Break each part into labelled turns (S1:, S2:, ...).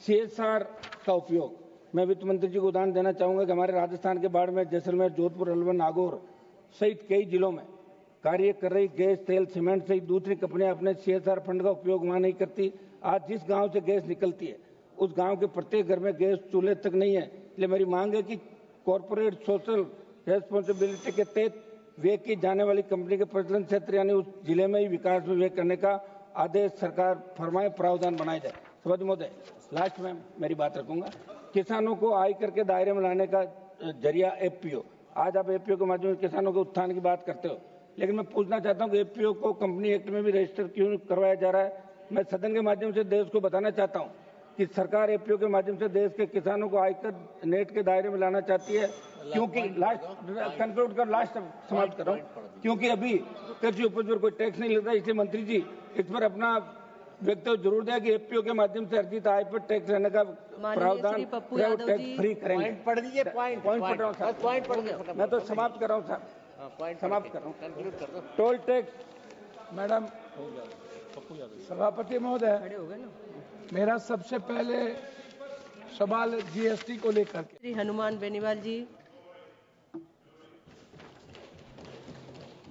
S1: CSR का उपयोग, मैं वित्त मंत्री जी को उदाहरण देना चाहूंगा कि हमारे राजस्थान के बाढ़ में जैसलमेर, जोधपुर, अलवर, नागौर सहित कई जिलों में कार्य कर रही गैस, तेल, सीमेंट सहित दूसरी कंपनियां अपने CSR फंड का उपयोग वहां नहीं करती। आज जिस गांव से गैस निकलती है उस गांव के प्रत्येक घर में गैस चूल्हे तक नहीं है। इसलिए मेरी मांग है कि कॉर्पोरेट सोशल रेस्पॉन्सिबिलिटी के तहत व्यय की जाने वाली कंपनी के प्रचलन क्षेत्र यानी उस जिले में ही विकास में व्यय करने का आदेश सरकार फरमाए, प्रावधान बनाया जाए। सभापति महोदय, लास्ट में मेरी बात रखूंगा। किसानों को आयकर के दायरे में लाने का जरिया FPO। आज आप FPO के माध्यम से किसानों के उत्थान की बात करते हो, लेकिन मैं पूछना चाहता हूं कि FPO को कंपनी एक्ट में भी रजिस्टर क्यों करवाया जा रहा है। मैं सदन के माध्यम से देश को बताना चाहता हूं कि सरकार FPO के माध्यम से देश के किसानों को आयकर नेट के दायरे में लाना चाहती है, क्योंकि लास्ट कंक्लूड कर लास्ट समाप्त कर रहा हूं, क्योंकि अभी कृषि उपज पर कोई टैक्स नहीं लगता। इसलिए मंत्री जी इस पर अपना वक्तव्य जरूर दें कि FPO के माध्यम से अर्जित आय पर टैक्स रहने का प्रावधान टैक्स फ्री करेंगे।
S2: पढ़ लीजिए, पॉइंट
S1: पढ़ रहा हूँ साहब, मैं तो समाप्त कर रहा हूँ साहब, समाप्त कर रहा हूँ। टोल टैक्स मैडम
S3: सभापति महोदय, मेरा सबसे पहले सवाल GST को लेकर के।
S4: श्री हनुमान बेनीवाल जी।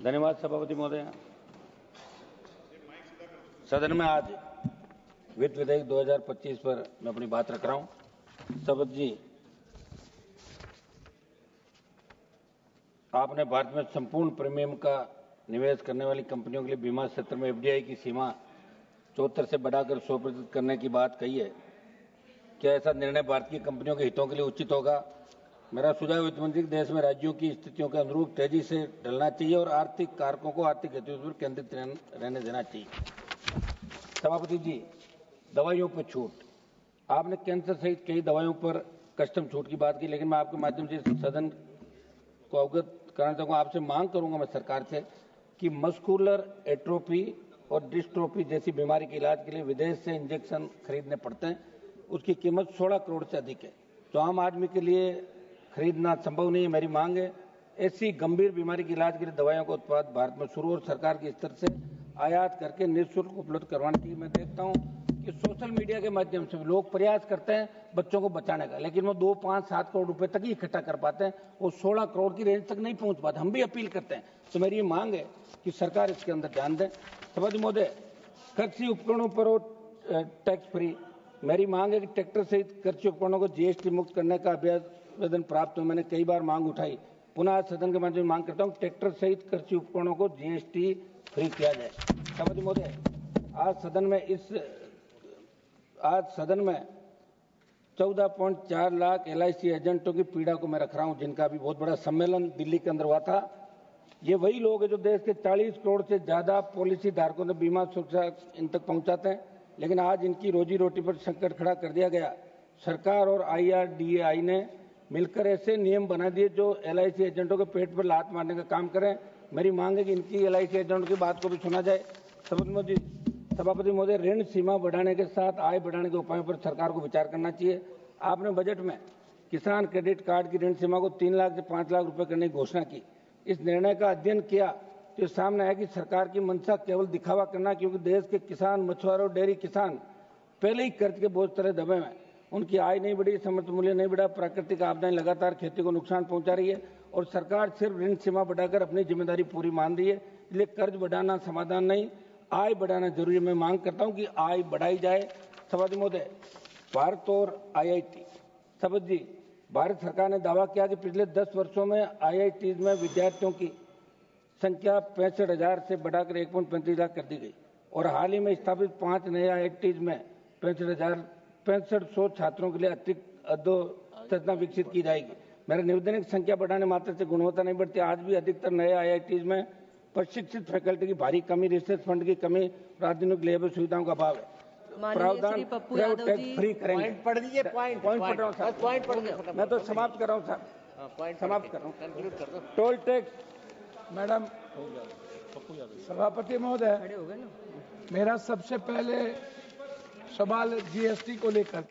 S1: धन्यवाद सभापति महोदय। सदन में आज वित्त विधेयक 2025 पर मैं अपनी बात रख रहा हूं। सभापति जी, आपने भारत में संपूर्ण प्रीमियम का निवेश करने वाली कंपनियों के लिए बीमा क्षेत्र में FDI की सीमा 74 से बढ़ाकर 100% करने की बात कही है। क्या ऐसा निर्णय भारत की कंपनियों के हितों के लिए उचित होगा? मेरा सुझाव वित्त मंत्री देश में राज्यों की स्थितियों के अनुरूप तेजी से ढलना चाहिए और आर्थिक कारकों को आर्थिक गतिविधियों पर केंद्रित रहने देना चाहिए। सभापति जी, दवाइयों पर छूट, आपने कैंसर सहित कई दवाइयों पर कस्टम छूट की बात की, लेकिन मैं आपके माध्यम से सदन को अवगत कराना चाहूंगा, आपसे मांग करूंगा मैं सरकार से कि मस्कुलर एट्रोफी और डिस्ट्रोफी जैसी बीमारी के इलाज के लिए विदेश से इंजेक्शन खरीदने पड़ते हैं। उसकी कीमत 16 करोड़ से अधिक है, तो आम आदमी के लिए खरीदना संभव नहीं है। मेरी मांग है ऐसी गंभीर बीमारी के इलाज के लिए दवाइयों का उत्पाद भारत में शुरू और सरकार के स्तर से आयात करके निःशुल्क उपलब्ध करवाने की। मैं देखता हूं कि सोशल मीडिया के माध्यम से लोग प्रयास करते हैं बच्चों को बचाने का, लेकिन वो 2, 5, 7 करोड़ रुपए तक ही इकट्ठा कर पाते हैं, वो 16 करोड़ की रेंज तक नहीं पहुंच पाते। हम भी अपील करते हैं, तो मेरी ये मांग है कि सरकार इसके अंदर ध्यान दें। सभापति महोदय, कृषि उपकरणों पर टैक्स फ्री, मेरी मांग है कि ट्रैक्टर सहित कृषि उपकरणों को GST मुक्त करने का आवेदन प्राप्त हो। मैंने कई बार मांग उठाई, पुनः सदन के माध्यम से मांग करता हूं ट्रैक्टर सहित कृषि उपकरणों को GST फ्री किया जाए। सभापति महोदय, आज सदन में 14.4 लाख LIC एजेंटों की पीड़ा को मैं रख रहा हूं, जिनका भी बहुत बड़ा सम्मेलन दिल्ली के अंदर हुआ था। ये वही लोग हैं जो देश के 40 करोड़ से ज्यादा पॉलिसी धारकों से बीमा सुरक्षा इन तक पहुंचाते हैं, लेकिन आज इनकी रोजी रोटी पर संकट खड़ा कर दिया गया। सरकार और IRDAI ने मिलकर ऐसे नियम बना दिए जो LIC एजेंटों के पेट पर लात मारने का काम करें। मेरी मांग है कि इनकी LIC एजेंटों की बात को भी सुना जाए। सभापति महोदय, ऋण सीमा बढ़ाने के साथ आय बढ़ाने के उपायों पर सरकार को विचार करना चाहिए। आपने बजट में किसान क्रेडिट कार्ड की ऋण सीमा को 3 लाख से 5 लाख रुपए करने की घोषणा की। इस निर्णय का अध्ययन किया तो सामने आया कि सरकार की मंशा केवल दिखावा करना, क्योंकि देश के किसान, मछुआरे और डेयरी किसान पहले ही कर्ज के बोझ तले दबे हैं। उनकी आय नहीं बढ़ी, समर्थन मूल्य नहीं बढ़ा, प्राकृतिक आपदाएं लगातार खेती को नुकसान पहुंचा रही है और सरकार सिर्फ ऋण सीमा बढ़ाकर अपनी जिम्मेदारी पूरी मान रही है। इसलिए कर्ज बढ़ाना समाधान नहीं, आय बढ़ाना जरूरी है। मैं मांग करता हूं कि आय बढ़ाई जाए। सभापति महोदय, भारत और IIT, सभापति जी, भारत सरकार ने दावा किया कि पिछले 10 वर्षों में IITs में विद्यार्थियों की संख्या 65,000 से बढ़ाकर 1.35 लाख कर दी गई और हाल ही में स्थापित 5 नए IITs में 65,600 छात्रों के लिए अतिरिक्त अधोसंरचना विकसित की जाएगी। मेरा निवेदन है कि संख्या बढ़ाने मात्र से गुणवत्ता नहीं बढ़ती। आज भी अधिकतर नए IITs में प्रशिक्षित फैकल्टी की भारी कमी, रिसर्च फंड की कमी, आधुनिक लेबर सुविधाओं का अभाव है। प्रावधान टैक्स फ्री करेंगे।
S2: पढ़ लीजिए, पॉइंट
S1: पढ़ रहा हूँ साहब, मैं तो समाप्त कर रहा हूँ साहब, समाप्त कर रहा हूँ। टोल टैक्स
S3: मैडम सभापति महोदय, मेरा सबसे पहले सवाल GST को लेकर